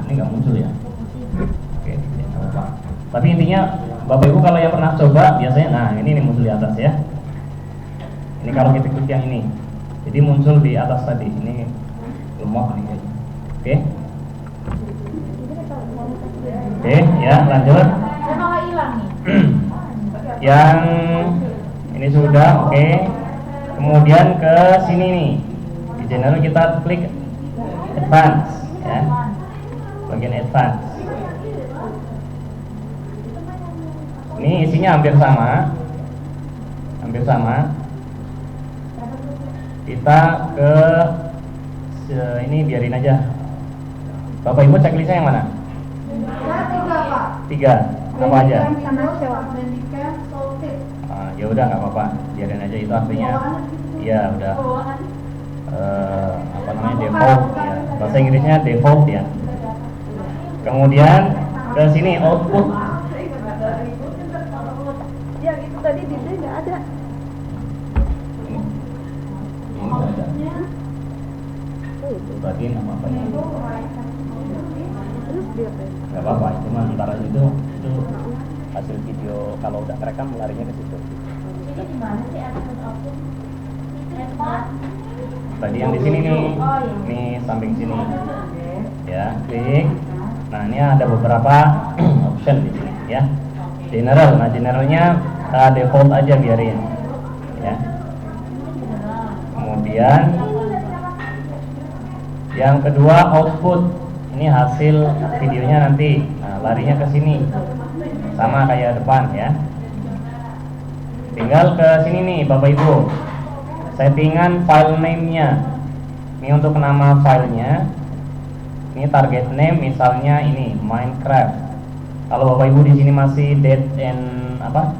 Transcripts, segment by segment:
ini nggak muncul ya. Oke, nggak apa-apa. Tapi intinya Bapak Ibu kalau yang pernah coba biasanya, nah ini muncul di atas ya. Ini kalau kita klik yang ini, jadi muncul di atas tadi. Ini lemot nih. Oke. Oke, ya lanjut. Yang ini sudah, oke. Kemudian ke sini nih. Di general kita klik advance ya. Bagian advance. Ini isinya hampir sama. Hampir sama. Kita ke ini biarin aja. Bapak Ibu checklistnya yang mana? 3. Apa aja? Ya udah nggak apa-apa, biarin aja, itu artinya ya udah apa namanya default ya, bahasa Inggrisnya default ya. Kemudian ke sini output. Ya itu tadi di sini nggak ada. Ini nggak ada. Berarti nama apa ya? Nggak apa-apa, cuma antara itu hasil video kalau udah kerekam larinya ke situ. Tadi yang di sini nih, nih samping sini, ya klik. Nah ini ada beberapa option di sini, ya. General, nah generalnya default aja biarin, ya. Kemudian yang kedua output, ini hasil videonya nanti, nah, larinya ke sini, sama kayak depan ya. Tinggal ke sini nih Bapak Ibu, settingan file name-nya. Ini untuk nama filenya. Ini target name misalnya ini Minecraft. Kalau Bapak Ibu di sini masih date and apa?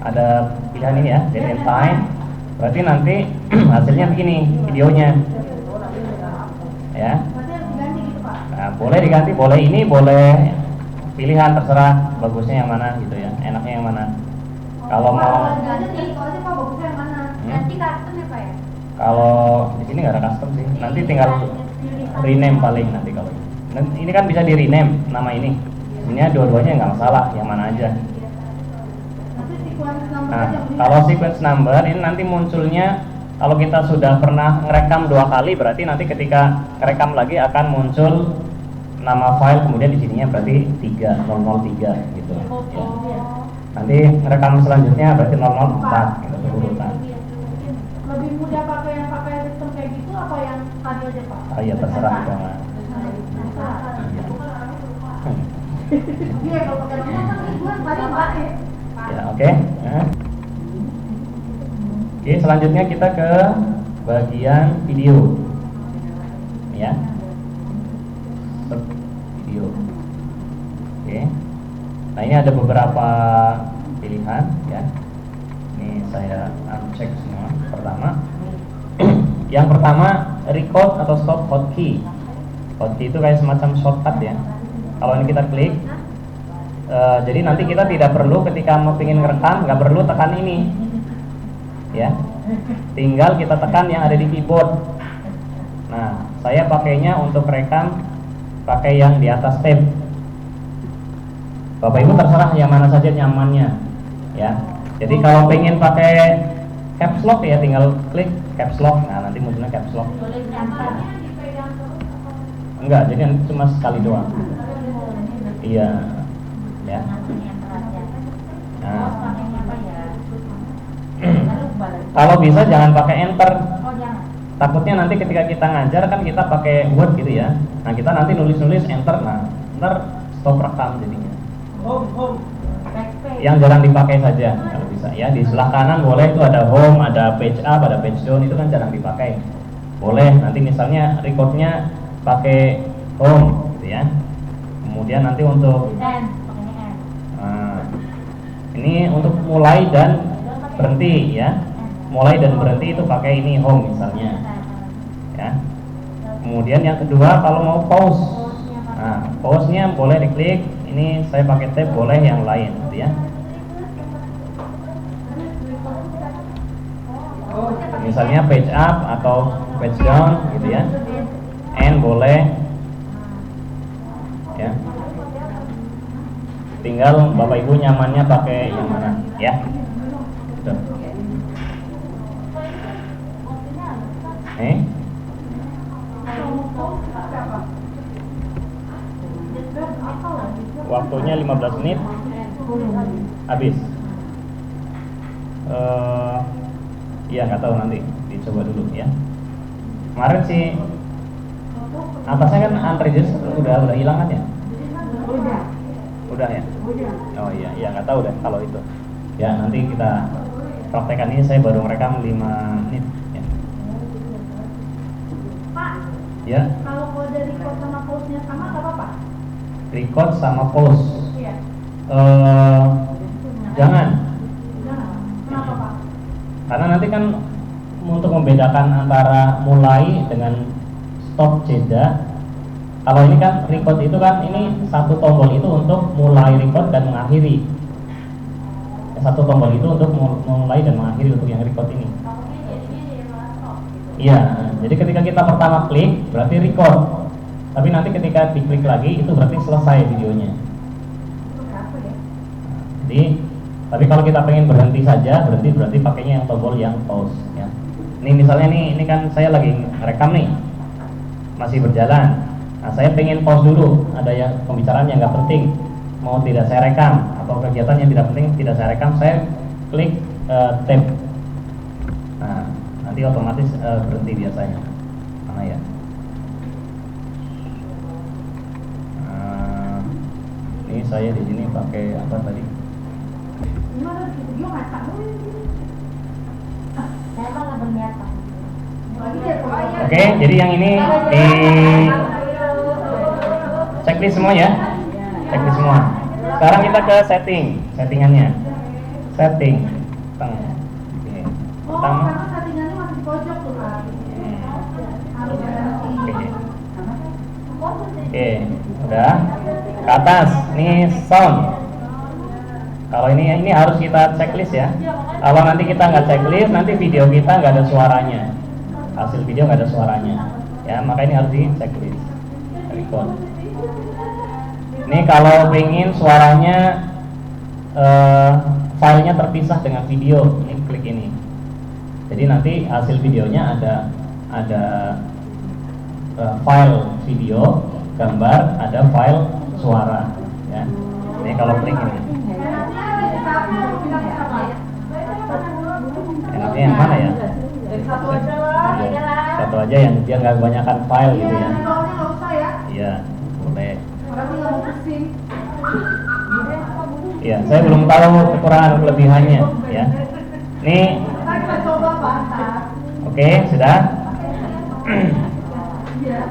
Ada pilihan ini ya, date and time. Berarti nanti hasilnya begini videonya. Ya. Nah, boleh diganti, boleh ini, boleh pilihan, terserah bagusnya yang mana gitu ya, enaknya yang mana. Kalau mau ganti custom ya Pak ya? Kalau di sini nggak ada custom sih, nanti tinggal rename paling nanti kalau. Ini kan bisa di rename nama ini. Ini dua-duanya nggak masalah, yang mana aja. Nah, kalau sequence number ini nanti munculnya kalau kita sudah pernah ngerekam 2 kali, berarti nanti ketika ngerekam lagi akan muncul nama file, kemudian di sininya berarti 003 gitu. Ya. Nanti ngerekam selanjutnya berarti 004 gitu urutan. Lebih mudah pakai sistem kayak gitu apa yang tadi aja Pak? Ah ya terserah jangan. Iya kalau pakai nomor kan ribuan banyak Pak. Ya oke. Oke, selanjutnya kita ke bagian video. Ya. Video. Oke. Nah, ini ada beberapa pilihan ya. Ini saya uncheck semua. Yang pertama record atau stop hotkey. Hotkey itu kayak semacam shortcut ya. Kalau ini kita klik, jadi nanti kita tidak perlu ketika mau ingin ngerekam, nggak perlu tekan ini, ya. Tinggal kita tekan yang ada di keyboard. Nah, saya pakainya untuk rekam pakai yang di atas tab. Bapak Ibu terserah yang mana saja nyamannya, ya. Jadi kalau pengen pakai caps lock ya tinggal klik caps lock. Nah, nanti munculnya caps lock. Enggak, jadi cuma sekali doang. Iya, ya. Nah, kalau bisa jangan pakai enter. Takutnya nanti ketika kita ngajar kan kita pakai Word gitu ya. Nah, kita nanti nulis-nulis enter, nah ntar stop rekam jadinya. Yang jarang dipakai saja kalau bisa ya. Di sebelah kanan boleh, itu ada home, ada page up, ada page down, itu kan jarang dipakai. Boleh nanti misalnya recordnya pakai home gitu ya. Kemudian nanti untuk ini untuk mulai dan berhenti ya. Mulai dan berhenti itu pakai ini home misalnya ya. Kemudian yang kedua kalau mau pause, nah pause-nya boleh diklik. Ini saya pakai tab, boleh yang lain gitu ya. Misalnya page up atau page down gitu ya. N boleh. tinggal Bapak Ibu nyamannya pakai yang mana ya. Tuh. Waktunya 15 menit habis. Ya nggak tahu, nanti dicoba dulu ya. Kemarin sih atasnya kan unregistered udah hilang kan ya? Udah ya? Oh iya, ya nggak tahu deh kalau itu. Ya nanti kita praktekkan, ini saya baru merekam 5 menit ya. Pak, Ya, kalau kode record sama pause-nya sama nggak apa-apa? record sama pause. Iya. Jangan, Jangan. Kenapa Pak? karena nanti kan untuk membedakan antara mulai dengan stop jeda. Kalau ini kan record itu kan ini satu tombol itu untuk mulai record dan mengakhiri. Satu tombol itu untuk mulai dan mengakhiri untuk yang record ini. Iya, jadi ketika kita pertama klik berarti record. Tapi nanti ketika diklik lagi itu berarti selesai videonya. Jadi, tapi kalau kita pengen berhenti saja, berarti pakainya yang tombol yang pause ya. Ini misalnya ini kan saya lagi rekam nih, masih berjalan. Nah, saya pengen pause dulu, ada yang pembicaraan yang nggak penting, mau tidak saya rekam, atau kegiatan yang tidak penting tidak saya rekam, saya klik tab. Nah, nanti otomatis berhenti biasanya. Mana ya? Ini saya di sini pakai apa tadi? Gimana video masak dulu? Saya malah berniat Pak. Oke, jadi yang ini di checklist semua ya. Checklist semua. Sekarang kita ke settingannya. Setting. Oke. Oh, Pertama. karena settingannya masih di pojok tuh Pak. Harus ganti. Oke, udah. Ke atas, ini sound. Kalau ini harus kita checklist ya. Kalau nanti kita nggak checklist, nanti video kita nggak ada suaranya. Hasil video nggak ada suaranya. Ya, maka ini harus di checklist. Record. Ini kalau pengen suaranya filenya terpisah dengan video, ini klik ini. Jadi nanti hasil videonya ada file video, gambar, ada file suara. Ya. Ini kalau klik ini. Enaknya yang mana ya? Satu aja lah. Satu aja yang dia nggak kebanyakan file gitu ya. Soalnya nggak usah ya. Iya, boleh. Orang nggak mau pusing. Iya, saya belum tahu kekurangan kelebihannya ya. Ini Ntar kita coba Pak. oke, sudah. Iya.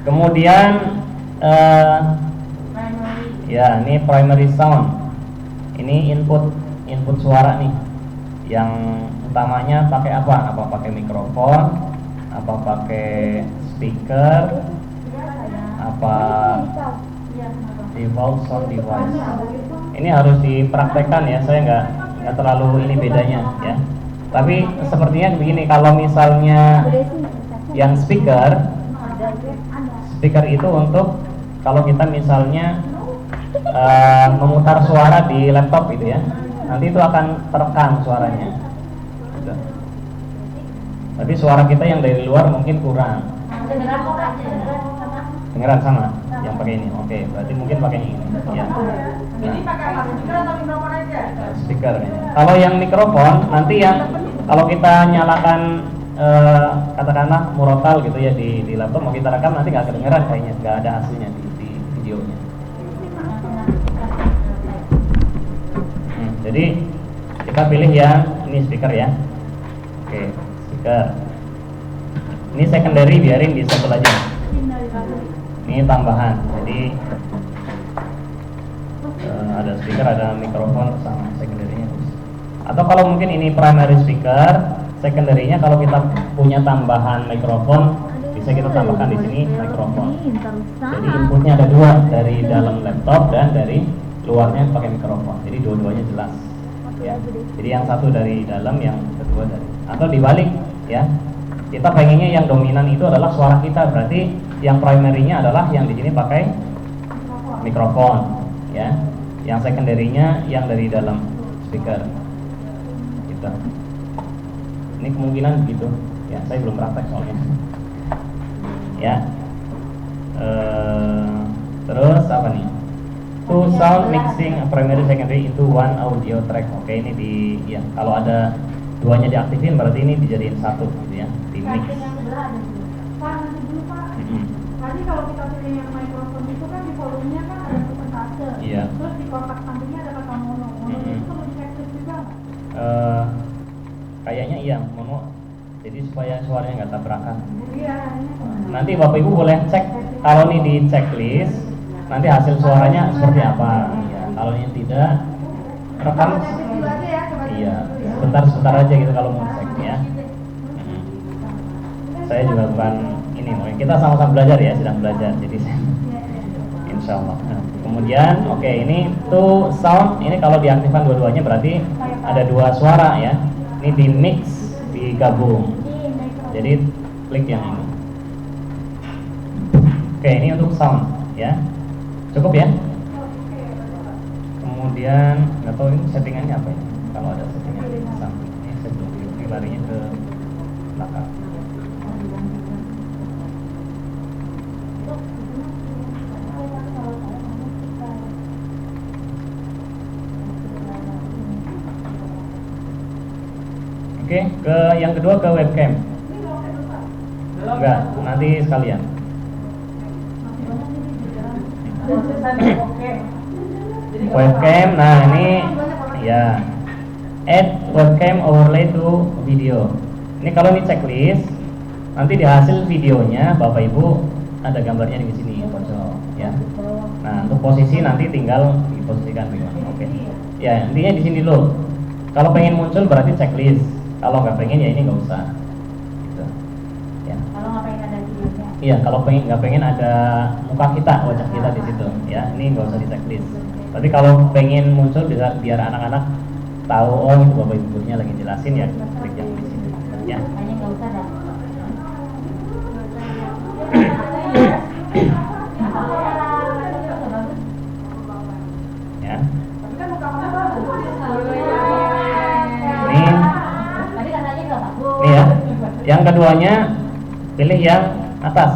Kemudian ya, ini primary sound. Ini input suara nih. Yang utamanya pakai apa? Apa pakai mikrofon? Apa pakai speaker? Apa default sound device? Ini harus dipraktekkan ya. Saya nggak terlalu ini bedanya ya. Tapi sepertinya begini, kalau misalnya yang speaker itu untuk kalau kita misalnya memutar suara di laptop gitu ya, nanti itu akan terekam suaranya gitu. Tapi suara kita yang dari luar mungkin kurang. Dengeran sama yang pakai ini. Oke, berarti mungkin pakai ini ya. Jadi pakai apa? Speaker atau mikrofon aja? Speaker ya. Kalau yang mikrofon nanti yang kalau kita nyalakan katakanlah murotal gitu ya di laptop, mau kita rekam nanti nggak kedengeran kayaknya, nggak ada hasilnya di videonya. Jadi kita pilih yang ini speaker ya. Oke, speaker. Ini secondary, biarin di satu aja. Ini tambahan. Jadi ada speaker, ada mikrofon sama secondary-nya. Atau kalau mungkin ini primary speaker, secondary-nya kalau kita punya tambahan mikrofon, bisa kita tambahkan di sini mikrofon. Jadi inputnya ada dua, dari dalam laptop dan dari luarnya pakai mikrofon. Jadi dua-duanya jelas. Ya. Jadi yang satu dari dalam, yang kedua dari. Atau dibalik, ya. Kita pengennya yang dominan itu adalah suara kita, berarti yang primary-nya adalah yang di sini pakai mikrofon, ya. Yang secondary-nya yang dari dalam speaker. Gitu. Ini kemungkinan begitu. Ya, saya belum praktek soalnya. Ya. Terus apa nih? To sound mixing primary secondary into one audio track. Oke, ini di ya kalau ada duanya diaktifin berarti ini dijadiin satu gitu ya, di mix. Setting yang sebelah ada dulu. Pak, nanti dulu Pak. Tadi kalau kita pilih yang mikrofon itu kan di volumenya kan ada persentase. Iya. Terus di kotak sampingnya ada kata mono. Mono itu perlu dicek juga nggak? Kayaknya iya, mono. Jadi supaya suaranya nggak tabrakan. Iya. Nanti Bapak Ibu boleh cek kalau ini di checklist, nanti hasil suaranya seperti apa. Ya, kalau ini tidak, rekam. Coba cek dulu aja ya. Coba cek Iya, dulu ya. sebentar aja gitu kalau mau cek ya. Saya juga bukan ini, kita sama-sama belajar ya, sedang belajar. Jadi insya Allah. Nah, kemudian, oke, ini to sound, ini kalau diaktifkan dua-duanya berarti ada dua suara ya. Ini di mix, digabung. Jadi klik yang ini. Oke, ini untuk sound ya. Cukup ya. Kemudian nggak tahu ini settingannya apa ya. Kalau ada settingan di samping ini saya belum ini larinya ke belakang. Oke, ke yang kedua ke webcam. Enggak, nanti sekalian. Webcam, nah ini ya add webcam overlay to video. Ini kalau ini checklist, nanti di hasil videonya Bapak Ibu ada gambarnya di sini pojok ya. Nah untuk posisi nanti tinggal diposisikan begini. Oke. Ya intinya di sini dulu. Kalau pengen muncul berarti checklist. Kalau nggak pengen ya ini nggak usah. Gitu. Ya. Kalau nggak pengen ada videonya. Iya, kalau nggak pengen ada muka kita, wajah kita di situ, ya ini nggak usah di checklist. Tapi kalau pengen muncul bisa biar anak-anak tahu oh itu Bapak Ibu gurunya lagi jelasin ya klik yang di situ, ya. Hanya nggak usah dah. Ya. Ini ya. Yang keduanya pilih yang atas.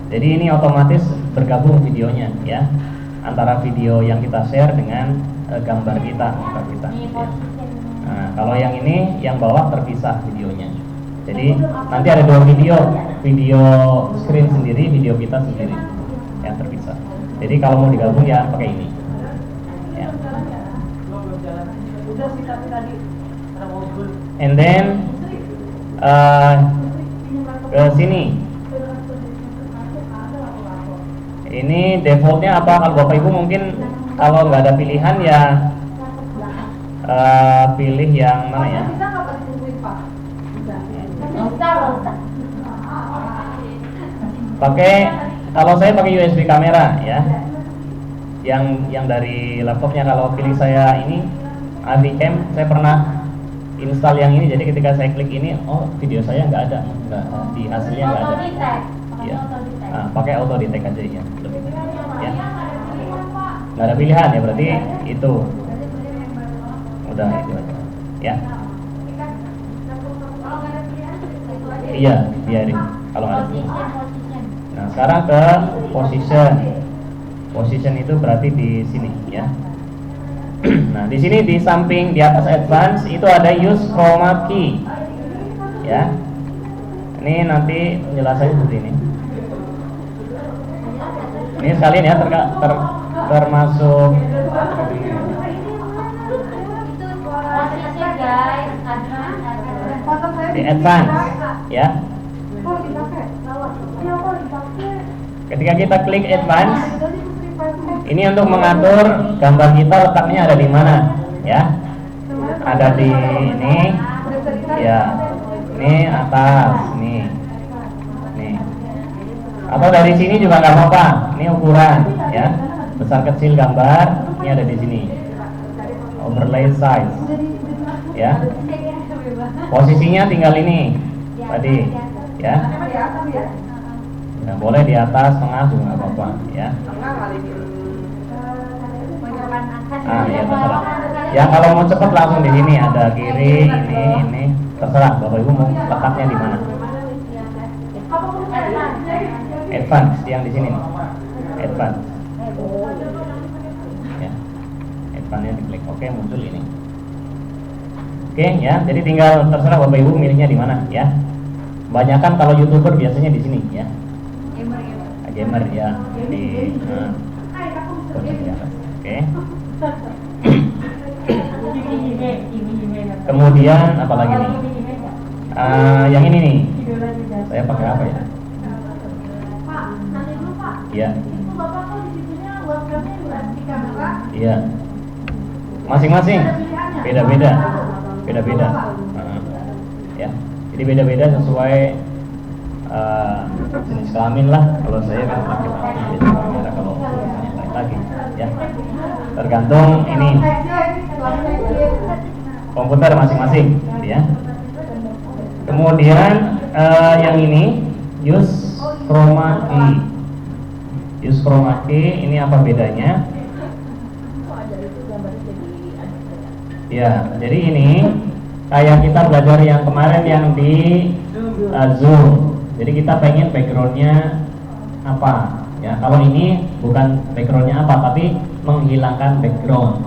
Jadi ini otomatis bergabung videonya ya, antara video yang kita share dengan gambar kita, muka kita. Ya. Nah, kalau yang ini yang bawah terpisah videonya. Jadi nanti ada dua video screen sendiri, video kita sendiri yang terpisah. Jadi kalau mau digabung ya pakai ini. Ya. And then ke sini. Ini defaultnya apa? Kalau Bapak Ibu mungkin kalau nggak ada pilihan ya pilih yang mana ya? Pakai kalau saya pakai USB kamera ya. Yang dari laptopnya, kalau pilih saya ini Avicam, saya pernah install yang ini. Jadi ketika saya klik ini, oh video saya nggak ada, di hasilnya nggak ada. Ya. Nah, pakai auto detect aja ya. Ya. Nggak ada pilihan ya, berarti itu udah itu aja. Ya. Iya, biarin kalau nggak ada pilihan. Nah, sekarang ke position. Position itu berarti di sini ya. Nah, di sini di samping di atas advance itu ada use chroma key. Ya. Ini nanti penjelasannya seperti ini. Ini sekalian ya termasuk di advance ya. Ketika kita klik advance, ini untuk mengatur gambar kita letaknya ada di mana ya. Ada di ini ya. Ini atas nih. Atau dari sini juga nggak apa-apa. Ini ukuran ya, besar kecil gambar. Ini ada di sini. Overlay size ya. Posisinya tinggal ini tadi ya. Nah, boleh di atas, tengah juga nggak apa-apa ya. Ya terserah. Ya kalau mau cepet langsung di sini ada kiri, ini terserah Bapak Ibu mau letaknya di mana. Advance yang di sini nih. Advance. Ya. Advance-nya diklik. Oke, muncul ini. Oke ya, jadi tinggal terserah Bapak Ibu milihnya di mana ya. Banyakan kalau YouTuber biasanya di sini ya. Gamer ya di Oke. Kemudian apalagi nih? Yang ini nih. Saya pakai apa ya? Pak, nanti dulu Pak. Iya. Itu Bapak kok di situnya webcamnya juga di kamera? Iya. Masing-masing. Beda-beda. Ya. Jadi beda-beda sesuai jenis kelamin lah. Kalau saya kan laki-laki, jadi kamera kalau lain lagi. Ya. Tergantung ini komputer masing-masing, ya. Kemudian yang ini use chroma key. Use chroma key ini apa bedanya? Ya, jadi ini kayak kita belajar yang kemarin yang di Zoom. Jadi kita pengen backgroundnya apa? Ya, kalau ini bukan backgroundnya apa, tapi menghilangkan background.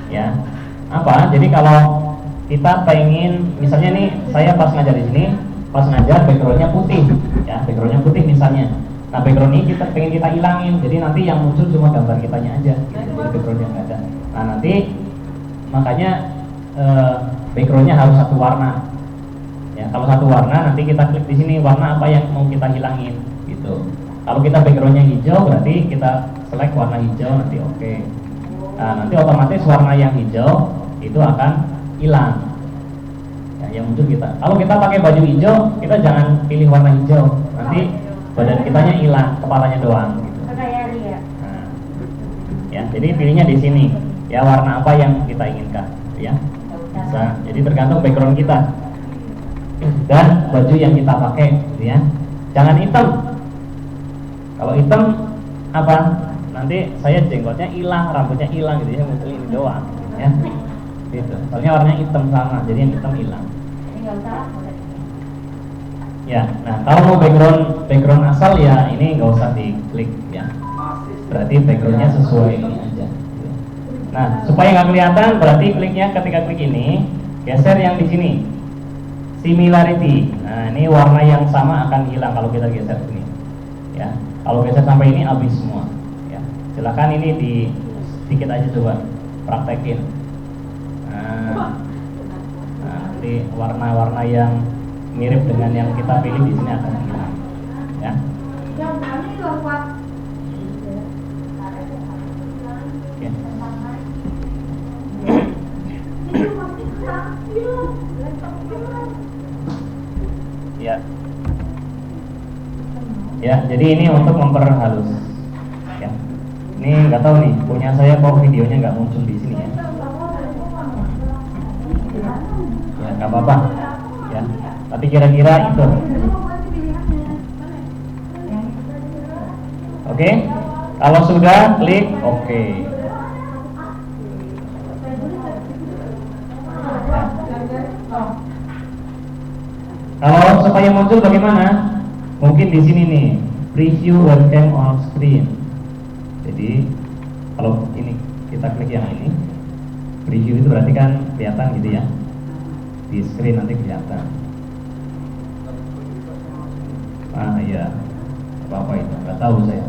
Ya. Apa? Jadi kalau kita pengen, misalnya nih, saya pas ngajar di sini, pas ngajar backgroundnya putih, ya, backgroundnya putih misalnya. Nah, background ini kita pengen kita hilangin, jadi nanti yang muncul cuma gambar kitanya aja, gitu. Jadi backgroundnya nggak ada. Nah, nanti makanya backgroundnya harus satu warna. Ya, kalau satu warna nanti kita klik di sini warna apa yang mau kita hilangin, gitu. Kalau kita backgroundnya hijau, berarti kita select warna hijau, nanti oke. Nah, nanti otomatis warna yang hijau itu akan hilang. Ya, yang muncul kita. Kalau kita pakai baju hijau, kita jangan pilih warna hijau, nanti badan kitanya hilang, kepalanya doang. Gitu. Nah, ya, jadi pilihnya di sini. Ya, warna apa yang kita inginkan, ya. Bisa. Jadi tergantung background kita dan baju yang kita pakai, ya. Jangan hitam. Kalau hitam apa? Nanti saya jenggotnya hilang, rambutnya hilang, gitu ya, muncul ini doang, ya. Gitu. Soalnya warnanya hitam sama, jadi yang hitam hilang. Ya, nah kalau mau background asal ya ini nggak usah diklik ya. Berarti backgroundnya sesuai ini aja. Nah, supaya nggak kelihatan, berarti kliknya ketika klik ini geser yang di sini. Similarity. Nah, ini warna yang sama akan hilang kalau kita geser sini. Ya, kalau geser sampai ini habis semua. Ya, silakan ini di sedikit aja coba praktekin. Nah, nanti warna-warna yang mirip dengan yang kita pilih di sini akan hilang. Ya. Yang kami lewat. Oke. Ya. Ya, jadi ini untuk memperhalus. Ya. Ini nggak tahu nih, punya saya kok videonya nggak muncul di sini ya. Ya, nggak apa-apa. Ya. Tapi kira-kira itu. Oke. Kalau sudah klik oke. Kalau supaya muncul bagaimana? Mungkin di sini nih, preview webcam on screen. Jadi kalau ini kita klik yang ini, preview itu berarti kan kelihatan gitu ya. Di screen nanti kelihatan. Ah iya, apa itu? Nggak tahu saya.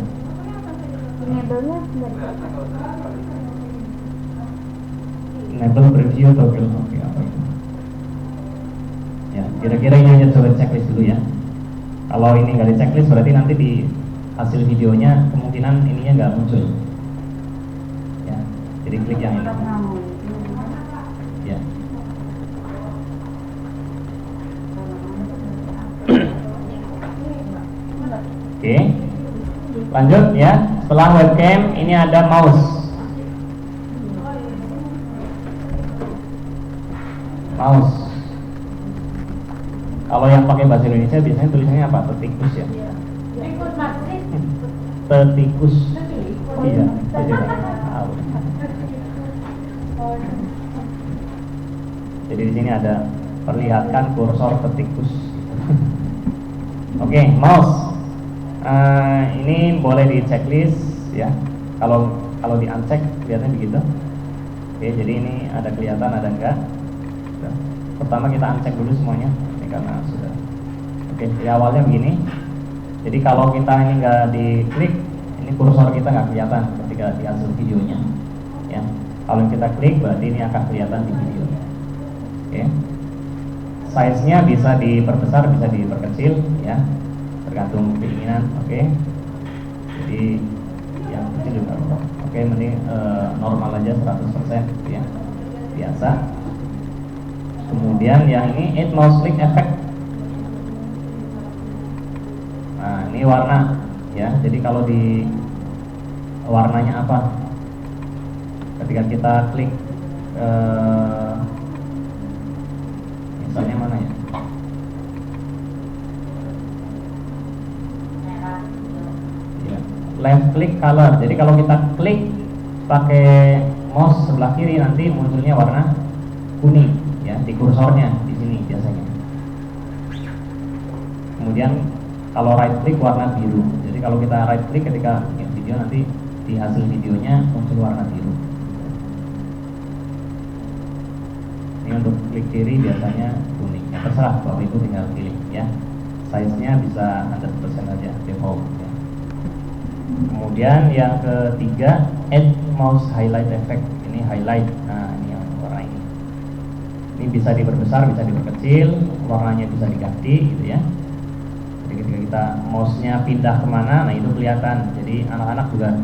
Enable preview toggle, oke apa itu? Ya, kira-kira ini aja coba checklist dulu ya. Kalau ini nggak di checklist berarti nanti di hasil videonya kemungkinan ininya nggak muncul. Ya, jadi klik yang ini. Ya. Oke, lanjut ya. Setelah webcam ini ada mouse. Kalau yang pakai bahasa Indonesia biasanya tulisannya apa? Tetikus ya. Ikut masih. Tetikus. Iya, saya juga nggak tahu. Jadi di sini ada perlihatkan kursor tetikus. Oke, mouse. Ini boleh di checklist ya. Kalau di uncheck biasanya begitu. Oke, jadi ini ada kelihatan ada enggak. Pertama kita uncheck dulu semuanya. Ini karena sudah. Oke, di awalnya begini. Jadi kalau kita ini enggak diklik, ini kursor kita nggak kelihatan ketika di hasil videonya. Ya, kalau kita klik berarti ini akan kelihatan di video. Oke, size-nya bisa diperbesar, bisa diperkecil, ya, tergantung keinginan. Oke, jadi yang kecil juga. Oke, mending normal aja 100% ya, biasa. Kemudian yang ini add mouse click effect. Nah, ini warna ya. Jadi kalau di warnanya apa? Ketika kita klik misalnya mana ya? Ya, left click color. Jadi kalau kita klik pakai mouse sebelah kiri nanti munculnya warna kuning ya di kursornya di sini biasanya. Kemudian kalau right click warna biru. Jadi kalau kita right click ketika video nanti di hasil videonya muncul warna biru. Ini untuk klik kiri biasanya kuning. Ya, terserah Bapak Ibu tinggal pilih ya. Size-nya bisa 100% aja default ya. Kemudian yang ketiga add mouse highlight effect. Ini highlight. Nah, ini yang warna ini. Ini bisa diperbesar, bisa diperkecil, warnanya bisa diganti gitu ya. Jadi ketika kita mouse-nya pindah kemana, nah itu kelihatan. Jadi anak-anak juga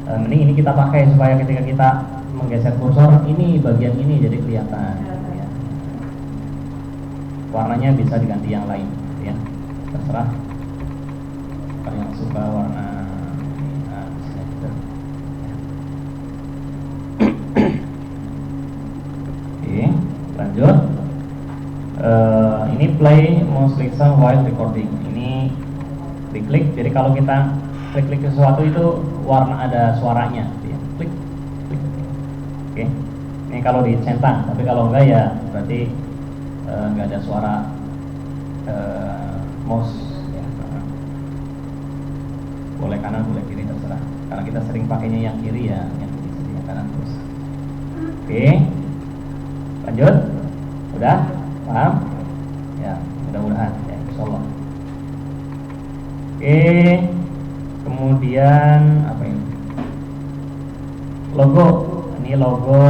mending ini kita pakai supaya ketika kita menggeser kursor ini bagian ini jadi kelihatan ya. Warnanya bisa diganti yang lain ya, terserah kalau yang suka warna gitu. Oke, lanjut. Ini play mouse click sound while recording. Ini diklik, jadi kalau kita klik sesuatu itu warna ada suaranya gitu ya. Klik. Oke. Ini kalau dicentang, tapi kalau enggak ya berarti enggak ada suara mouse ya. Boleh kanan, boleh kiri terserah. Karena kita sering pakainya yang kiri ya, yang kiri yang kanan terus. Oke. Lanjut. Udah? Paham? Ya, mudah-mudahan ya, insyaallah. Oke. Kemudian apa ini? Logo. Ini logo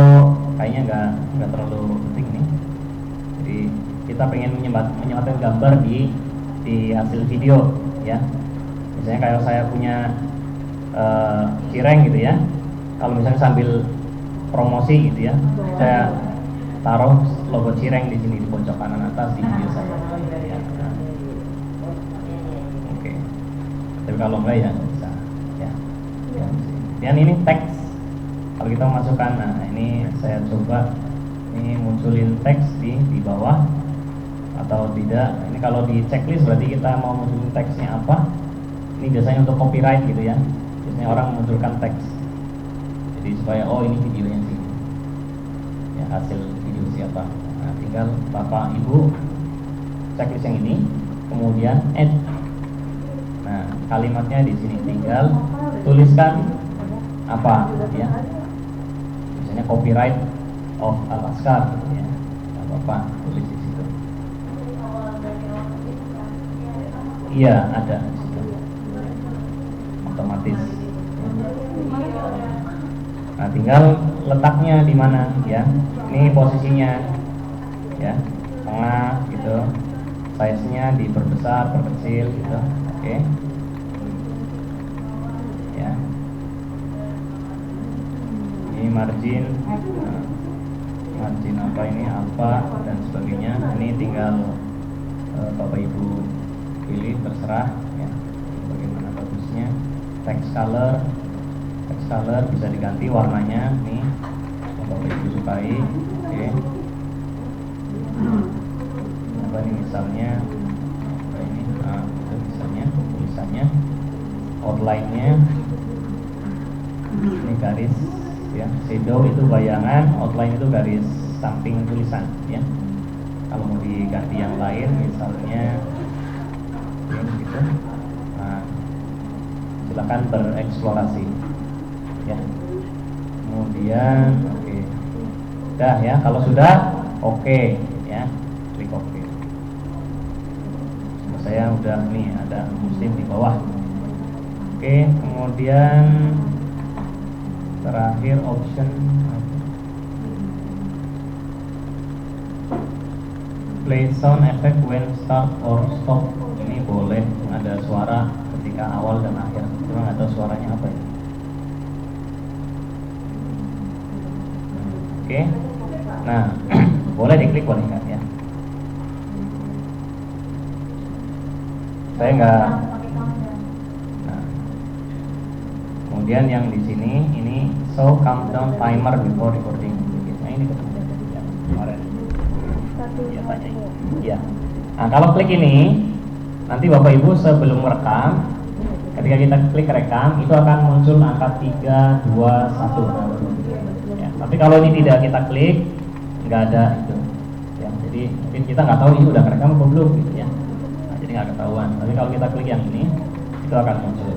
kayaknya nggak terlalu penting nih. Jadi kita pengen menyematkan gambar di hasil video ya. Misalnya kalau saya punya cireng gitu ya. Kalau misalnya sambil promosi gitu ya, saya taruh logo cireng di sini di pojok kanan atas di video saya. Ya. Oke. Tapi kalau enggak ya bisa ya. Dan ini teks. Kalau kita masukkan, nah ini saya coba ini munculin teks di bawah atau tidak. Ini kalau di checklist berarti kita mau munculin teksnya apa. Ini biasanya untuk copyright gitu ya. Biasanya orang munculkan teks. Jadi supaya oh ini videonya sih. Ya hasil video siapa. Nah, tinggal Bapak Ibu checklist yang ini, kemudian add. Nah, kalimatnya di sini tinggal tuliskan apa ya. Misalnya copyright of Alaskar ya. Nah, Bapak tulis di situ. Iya, ada di situ. Otomatis. Nah, tinggal letaknya di mana ya. Ini posisinya ya, tengah gitu. Size-nya diperbesar, perkecil gitu. Oke. Ya. Ini margin apa ini apa dan sebagainya. Ini tinggal Bapak Ibu pilih terserah ya. Bagaimana bagusnya. Text color bisa diganti warnanya nih yang Bapak Ibu sukai. Oke. coba nih misalnya ini, itu misalnya tulisannya, outline-nya ini garis ya, shadow itu bayangan, outline itu garis samping tulisan ya. Kalau mau diganti yang lain misalnya ini gitu, nah, silakan bereksplorasi ya. Kemudian oke. Udah ya, kalau sudah oke ya, klik oke. Saya udah nih ada muslim di bawah. Oke, kemudian terakhir option play sound effect when start or stop. Ini boleh ada suara ketika awal dan akhir. Cuma nggak tahu suaranya apa ya. Oke, nah boleh diklik boleh nggak ya? Saya nggak. Nah, kemudian yang di sini ini show countdown timer before recording. Nah ini ketemu ya, kemarin. Ya tanya. Ya. Nah kalau klik ini, nanti Bapak Ibu sebelum merekam, ketika kita klik rekam itu akan muncul angka 3, 2, 1. Ya, tapi kalau ini tidak kita klik, nggak ada itu. Ya, jadi mungkin kita nggak tahu ini udah kerekam atau belum gitu ya. Nah, jadi nggak ketahuan. Tapi kalau kita klik yang ini, itu akan muncul.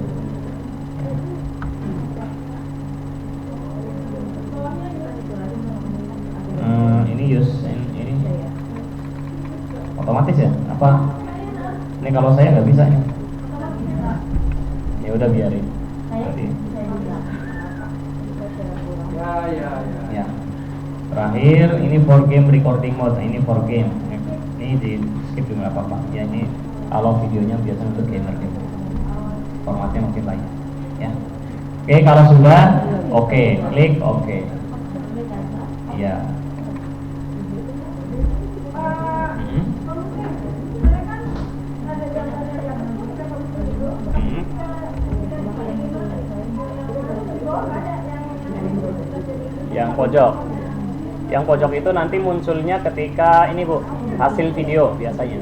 Ini use ini otomatis ya? Apa? Ini kalau saya nggak bisa ya. Ya udah biarin. Berarti. Ya. Terakhir ini for game recording mode. Nah, ini for game. Ini di skip juga nggak apa-apa. Ya ini kalau videonya biasa untuk gamer gitu. Formatnya mungkin lain. Ya. Oke, kalau sudah oke, klik oke. Iya. Yang pojok itu nanti munculnya ketika ini Bu, hasil video biasanya.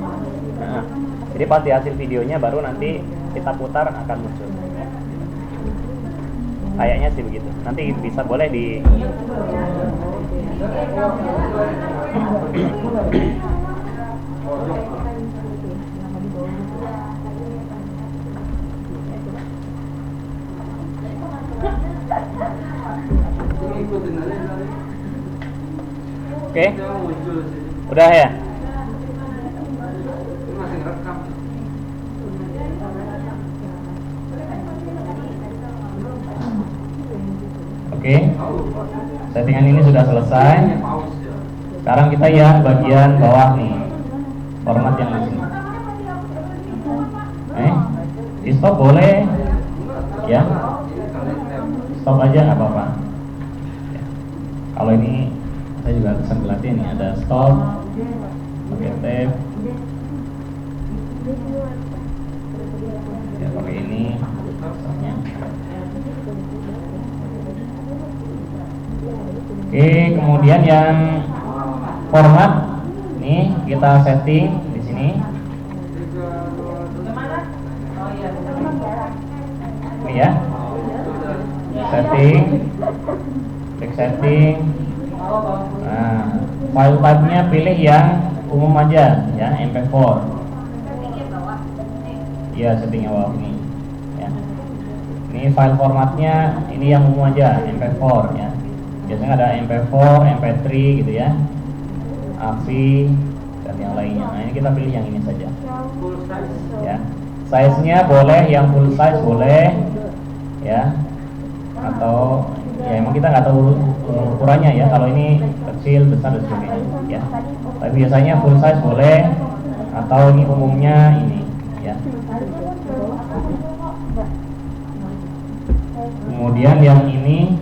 Nah, jadi pas di hasil videonya baru nanti kita putar akan muncul. Kayaknya sih begitu. Nanti bisa boleh di Oke, udah ya. Oke, settingan ini sudah selesai. Sekarang kita ya bagian bawah nih, format yang di sini. Di stop boleh, ya. Stop aja nggak apa-apa. Ya. Kalau ini saya juga sambil latih nih, ada stop, pakai tab, ya pakai ini, stopnya. Oke, kemudian yang format, nih kita setting di sini. Ini ya, setting, klik setting. Nah, file type-nya pilih yang umum aja, ya MP4. Ya, settingnya bawah ini. Ya. Ini file formatnya, ini yang umum aja, MP4 ya. Biasanya ada MP4, MP3 gitu ya, AVI dan yang lainnya. Nah ini kita pilih yang ini saja. Ya, size-nya boleh yang full size boleh, ya. Atau ya emang kita nggak tahu ukurannya ya. Kalau ini kecil, besar dan sebagainya. Ya. Tapi biasanya full size boleh, atau ini umumnya ini, ya. Kemudian yang ini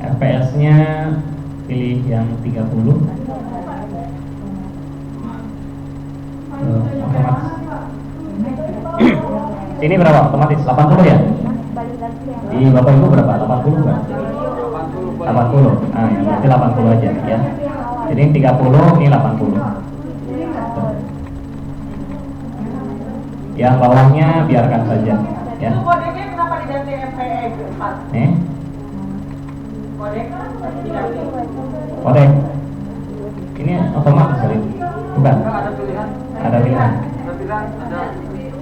FPS-nya pilih yang 30. Ini berapa? Otomatis 80 ya? Di Bapak Ibu berapa? 80 kan? 80. Nah, ya, berarti 80 aja ya. Jadi 30, ini 80. Yang bawahnya biarkan saja, ya. Itu kodeknya kenapa diganti MPE 4? Kodek diganti. Kodek. Ini otomatis kali. Bukan. Ada pilihan. Ada pilihan. Ada pilihan, ada CPU.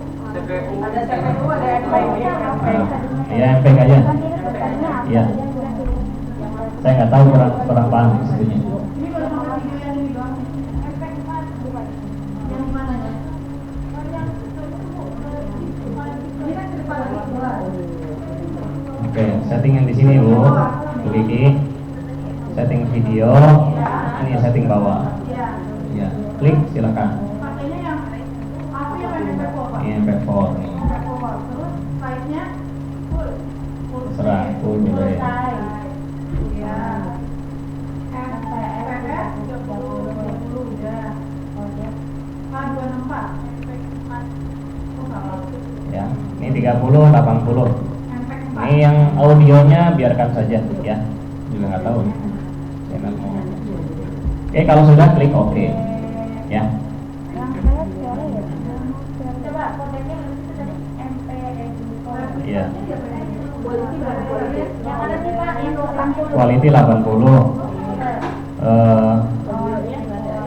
Ada CPU, ada MPE. Ya MPEG aja. Iya. Saya nggak tahu, kurang paham sebetulnya. Ini baru sama video yang ini doang. Efek yang mana ya? Ini kan cerita dari kelas. Oke, setting yang di sini Bu Kiki. Setting video. Ini setting bawah. Iya. Ya, klik silakan. Pakainya yang aku yang MP4 Pak. Ini MP4 nih. MP4. Terus size-nya full. Terserah, full boleh. Iya. FPS 30 udah. K264. Oh salah. Ya, ini 30, 80. MP4. Ini yang audionya biarkan saja, ya. Juga nggak tahu. Channel mau. Oke, kalau sudah klik OK, ya. Coba kodenya itu tadi MPE. Iya. Yang mana sih Pak? Yang 80. Quality 80.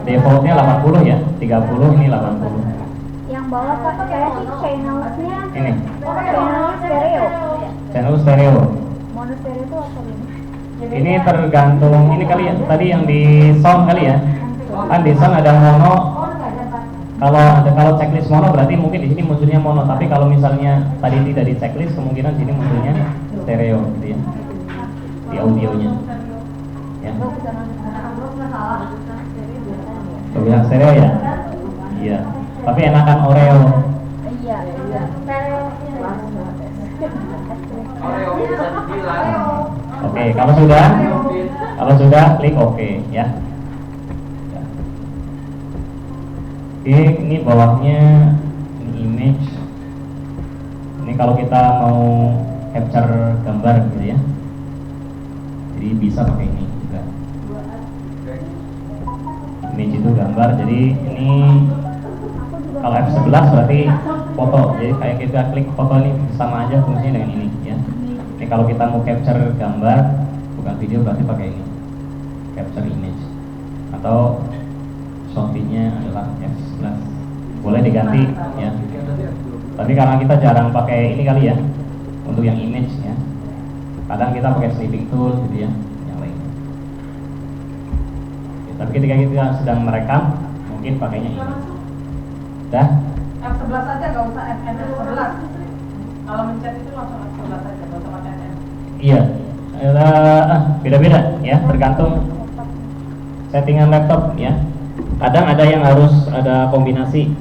Defaultnya 80 ya, 30 ini 80. Yang bawah Pak, saya sih channelsnya Ini channel stereo. channel stereo. Mono stereo itu apa ini? Ini tergantung ini kali ya. Tadi yang di sound kali ya. Kan di sound ada mono. Kalau checklist mono berarti mungkin di sini munculnya mono. Tapi kalau misalnya tadi tidak di checklist, kemungkinan di sini munculnya stereo gitu ya. Di audionya. Ya. Bilang stereo ya? Iya. Tapi enakan Oreo. Iya, iya. Stereo. Oreo bisa dibilang. Oke, kalau sudah klik OK ya. Oke, ini bawahnya ini image. Ini kalau kita mau capture gambar gitu ya. Jadi bisa pakai ini juga. Image itu gambar. Jadi ini kalau F11 berarti foto. Jadi kayak kita klik foto ini sama aja fungsinya dengan ini ya. Ini kalau kita mau capture gambar bukan video berarti pakai ini. Capture image. Atau shortnya adalah F11. Boleh diganti ya. Tapi karena kita jarang pakai ini kali ya untuk yang image ya. Kadang kita pakai snipping tool gitu ya, yang lain. Ya, tapi ketika kita sedang merekam mungkin pakainya ini. Dah? F11 aja, nggak usah F11. Kalau mencet itu langsung F11 aja, nggak usah pakai F. Iya. Beda-beda ya, tergantung settingan laptop ya. Kadang ada yang harus ada kombinasi.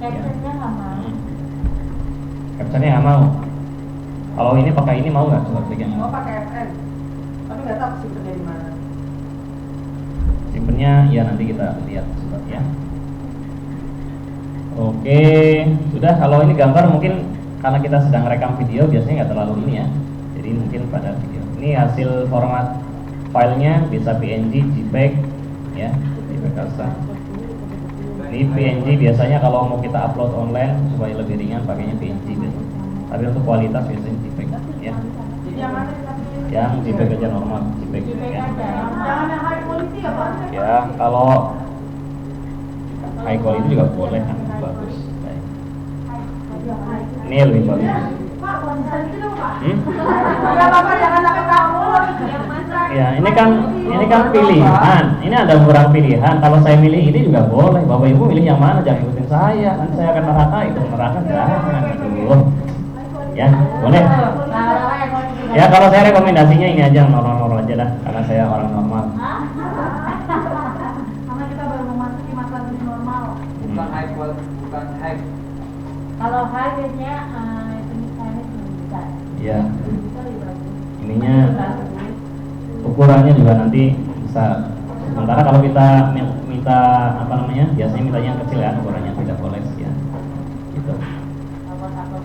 Capture-nya nggak mau. Capture-nya nggak mau. Kalau ini pakai ini mau nggak? Coba klik yang Mau pakai FN, tapi nggak tahu simpennya di mana. simpennya ya nanti kita lihat sebentar ya. Oke, sudah. Kalau ini gambar mungkin karena kita sedang rekam video biasanya nggak terlalu ini ya. Jadi mungkin pada video. Ini hasil format filenya bisa PNG, JPEG ya, JPEG Casa. Ini PNG biasanya kalau mau kita upload online supaya lebih ringan pakainya PNG biasanya. Tapi untuk kualitas biasanya JPEG ya. Jadi yang mana dikasih? Yang JPEG aja normal, JPEG ya. Jangan yang high quality ya Pak. Ya, kalau high quality juga boleh kan, bagus. Baik. Ini lebih bagus. Pak, konsisten itu dong Pak. Enggak apa-apa, jangan sampai takut. Ya, ini kan pilihan. Ini ada beberapa pilihan. Kalau saya milih ini juga boleh. Bapak Ibu milih yang mana? Jangan ikutin saya. Nanti saya akan neraka, ikut neraka jangan. Aduh. Ya, boleh. Ya, kalau saya rekomendasinya ini aja normal-normal aja lah, karena saya orang normal. Karena kita baru memasuki masa new normal. Bukan high quality, bukan high. Kalau high biasanya ini saya bisa. Ya, Bisa lebih bagus. ininya ukurannya juga nanti bisa. Sementara kalau kita minta apa namanya, biasanya mintanya yang kecil ya, ukurannya tidak boleh ya. Gitu.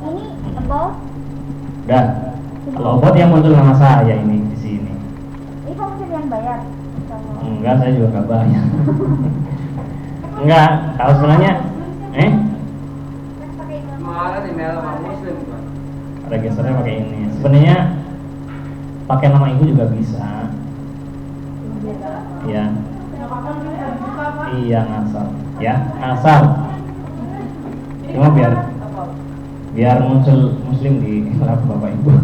Ini about Dan kalau bot yang muncul nama saya ini di sini. ini kamu yang bayar. Kalau Enggak, saya juga nggak bayar. Enggak, kalau sebenarnya pakai iklan. Mahal Sebenarnya pakai ini. Sebenarnya pakai nama ibu juga bisa. Ya. Nggak apa-apa mungkin bisa dibuka pak. Iya ngasal. Ya, ngasal. Cuma biar muncul muslim di lab bapak ibu.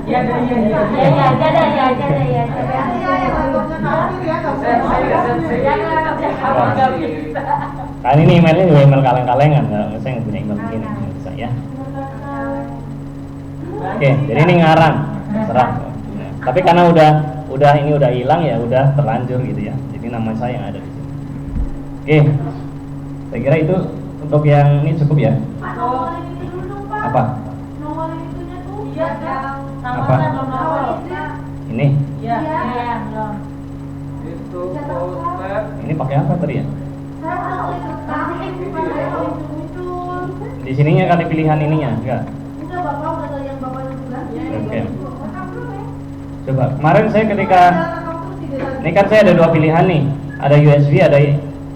Iya, ada iya. Ya, ya, aja dah, ya, aja dah, ya, aja dah. Iya, yang laptopnya khawatir ya, nggak usah. Kan ini emailnya juga email kaleng-kalengan, saya nggak punya email begini, nggak bisa ya. Oke, jadi ini ngarang, serah. Tapi karena udah ini udah hilang ya, udah terlanjur gitu ya. Jadi nama saya yang ada di sini. Oke, saya kira itu untuk yang ini cukup ya. Pak, nongolin ini dulu dong, Pak. Apa? Nongolin itunya tuh. Iya, yang Apa? Nongol istri. Ini, Iya. Iya, belum. Itu poster. ini pakai apa tadi ya? Saya mau ikut kasih, bukan saya mau muncul. Di sininya kali pilihan ininya, enggak? Udah Bapak udah tahu yang Bapak tugas. Oke. Rekam dulu ya. Coba, kemarin saya ketika Rekam terus tidak. ini kan saya ada dua pilihan nih, ada USB, ada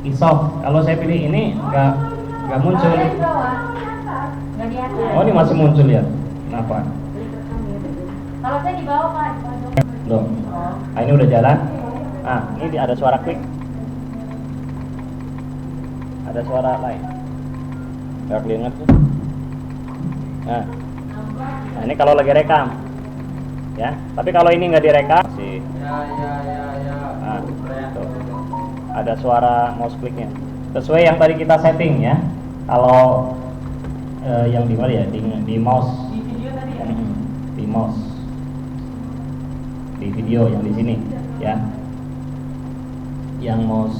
iSoft. Kalau saya pilih ini nggak muncul. Kalau di bawah, nggak di atas. Oh ini masih muncul ya? Kenapa? Kalau saya di bawah, Pak, di bawah. Loh, ah, ini udah jalan. Ah, ini ada suara klik. Ada suara lain. Nggak kelingat tuh. Nah, ini kalau lagi rekam, ya. Tapi kalau ini nggak direkam, sih. Ya. Nah, tuh. Ada suara mouse kliknya. Sesuai yang tadi kita setting ya. Kalau yang di mana ya? Di mouse. Di video tadi ya. Di mouse. Di video yang di sini, ya. Yang mouse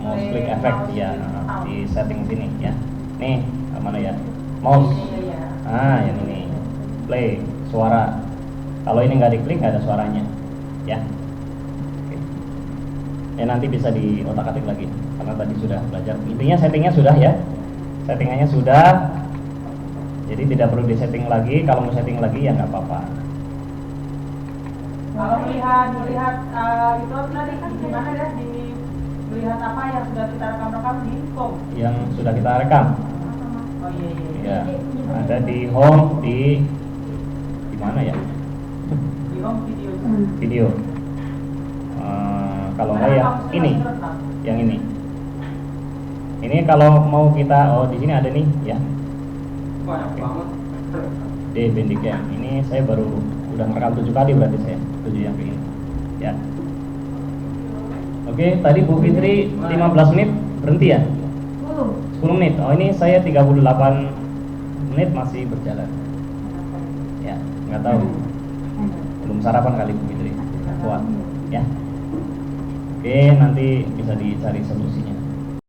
klik efek ya, di setting sini ya. Nih, mana ya? Mouse. Iya. Ah, yang ini. Play suara. Kalau ini nggak diklik nggak ada suaranya, ya. Oke. Ya nanti bisa di otak-atik lagi karena tadi sudah belajar. Intinya settingnya sudah ya. Settingannya sudah. Jadi tidak perlu disetting lagi. Kalau mau setting lagi ya nggak apa-apa. Kalau melihat itu tadi kan gimana ya melihat apa yang sudah kita rekam di home. Yang sudah kita rekam. Oh iya. Ya, ada di home di mana ya? Di home video. Video. Kalau enggak ya ini, yang ini. Ini kalau mau kita, oh di sini ada nih ya. Banyak banget. D Bandicam. Ini saya baru udah merekam 7 kali berarti saya 7 yang ini. Ya. Oke, tadi Bu Fitri 15 menit berhenti ya? 10 menit. Oh ini saya 38 menit masih berjalan. Ya, nggak tahu. Belum sarapan kali Bu Fitri. Kuat. Ya. Oke, nanti bisa dicari solusinya.